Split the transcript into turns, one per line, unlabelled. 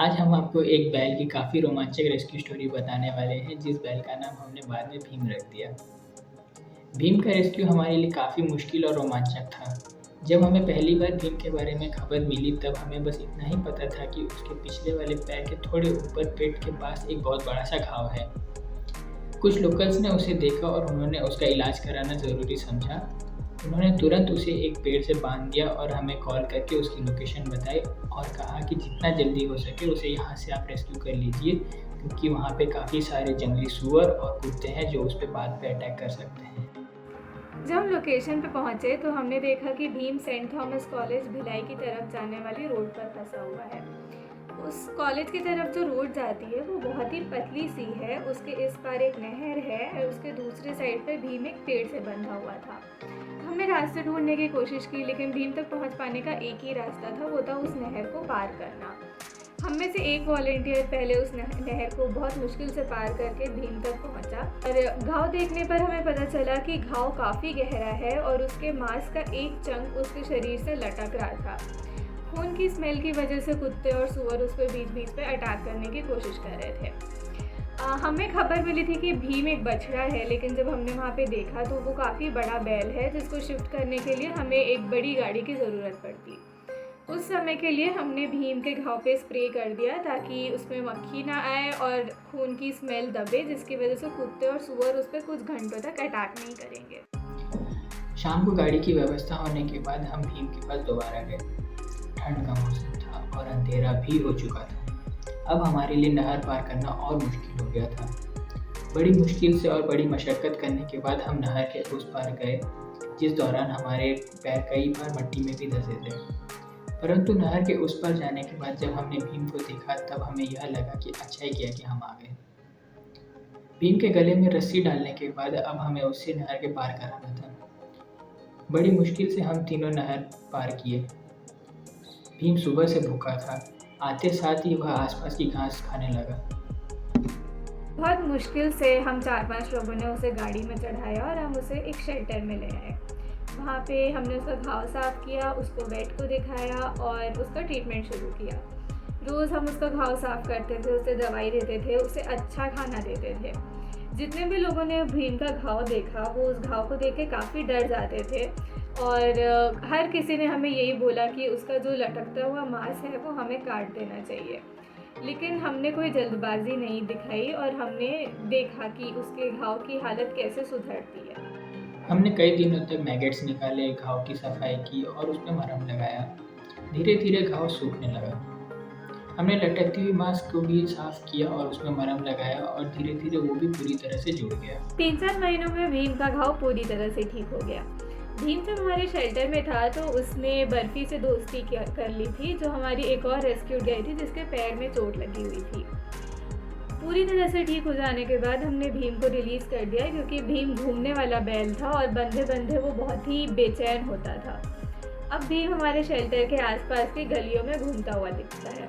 आज हम आपको एक बैल की काफ़ी रोमांचक रेस्क्यू स्टोरी बताने वाले हैं, जिस बैल का नाम हमने बाद में भीम रख दिया। भीम का रेस्क्यू हमारे लिए काफ़ी मुश्किल और रोमांचक था। जब हमें पहली बार भीम के बारे में खबर मिली, तब हमें बस इतना ही पता था कि उसके पिछले वाले पैर के थोड़े ऊपर पेट के पास एक बहुत बड़ा-सा घाव है। कुछ लोकल्स ने उसे देखा और उन्होंने उसका इलाज कराना ज़रूरी समझा। उन्होंने तुरंत उसे एक पेड़ से बांध दिया और हमें कॉल करके उसकी लोकेशन बताई और कहा कि जितना जल्दी हो सके उसे यहाँ से आप रेस्क्यू कर लीजिए, क्योंकि वहाँ पे काफ़ी सारे जंगली सूअर और कुत्ते हैं जो उस पे बाद में अटैक कर सकते हैं।
जब हम लोकेशन पे पहुंचे तो हमने देखा कि Bhim Saint Thomas College Bhilai की तरफ जाने वाली रोड पर फंसा हुआ है। उस कॉलेज की तरफ जो रोड जाती है वो बहुत ही पतली सी है। उसके इस पार एक नहर है और उसके दूसरे साइड पे भीम एक पेड़ से बंधा हुआ था। हमने रास्ते ढूंढने की कोशिश की, लेकिन भीम तक पहुंच पाने का एक ही रास्ता था, वो था उस नहर को पार करना। हम में से एक वॉलेंटियर पहले उस नहर को बहुत मुश्किल से पार करके भीम तक पहुंचा और घाव देखने पर हमें पता चला कि घाव काफ़ी गहरा है और उसके मांस का एक चंक उसके शरीर से लटक रहा था। खून की स्मेल की वजह से कुत्ते और सुअर उस पर बीच बीच पे अटैक करने की कोशिश कर रहे थे। हमें खबर मिली थी कि भीम एक बछड़ा है, लेकिन जब हमने वहाँ पे देखा तो वो काफ़ी बड़ा बैल है, जिसको शिफ्ट करने के लिए हमें एक बड़ी गाड़ी की ज़रूरत पड़ती। उस समय के लिए हमने भीम के घाव पे स्प्रे कर दिया ताकि उसमें मक्खी ना आए और खून की स्मेल दबे, जिसकी वजह से कुत्ते और सुअर उस पर कुछ घंटों तक अटैक नहीं करेंगे।
शाम को गाड़ी की व्यवस्था होने के बाद हम भीम के पास दोबारा गए। ठंड का मौसम था और अंधेरा भी हो चुका था। अब हमारे लिए नहर पार करना और मुश्किल हो गया था। बड़ी मुश्किल से और बड़ी मशक्क़त करने के बाद हम नहर के उस पार गए, जिस दौरान हमारे पैर कई बार मिट्टी में भी धंसे थे। परंतु नहर के उस पार जाने के बाद जब हमने भीम को देखा, तब हमें यह लगा कि अच्छा ही किया कि हम आ गए। भीम के गले में रस्सी डालने के बाद अब हमें उससे नहर के पार कराना था। बड़ी मुश्किल से हम तीनों नहर पार किए। भीम सुबह से भूखा था। आते साथ ही वह आसपास की घास खाने लगा।
बहुत मुश्किल से हम 4-5 लोगों ने उसे गाड़ी में चढ़ाया और हम उसे एक शेल्टर में ले आए। वहाँ पे हमने उसका घाव साफ़ किया, उसको वेट को दिखाया और उसका ट्रीटमेंट शुरू किया। रोज़ हम उसका घाव साफ़ करते थे, उसे दवाई देते थे, उसे अच्छा खाना देते थे। जितने भी लोगों ने भीम का घाव देखा वो उस घाव को देख के काफ़ी डर जाते थे और हर किसी ने हमें यही बोला कि उसका जो लटकता हुआ मांस है वो हमें काट देना चाहिए। लेकिन हमने कोई जल्दबाजी नहीं दिखाई और हमने देखा कि उसके घाव की हालत कैसे सुधरती है।
हमने कई दिनों तक मैगेट्स निकाले, घाव की सफाई की और उस पे मरहम लगाया। धीरे-धीरे घाव सूखने लगा। हमने लटकती हुई मांस को भी साफ किया और उसमें मरहम लगाया और धीरे-धीरे वो भी पूरी तरह से जुड़ गया।
3-4 महीनों में भीम का घाव पूरी तरह से ठीक हो गया। भीम जब हमारे शेल्टर में था तो उसने बर्फी से दोस्ती कर ली थी, जो हमारी एक और रेस्क्यूड गई थी जिसके पैर में चोट लगी हुई थी। पूरी तरह से ठीक हो जाने के बाद हमने भीम को रिलीज़ कर दिया, क्योंकि भीम घूमने वाला बैल था और बंधे बंधे वो बहुत ही बेचैन होता था। अब भीम हमारे शेल्टर के आसपास की गलियों में घूमता हुआ दिखता है।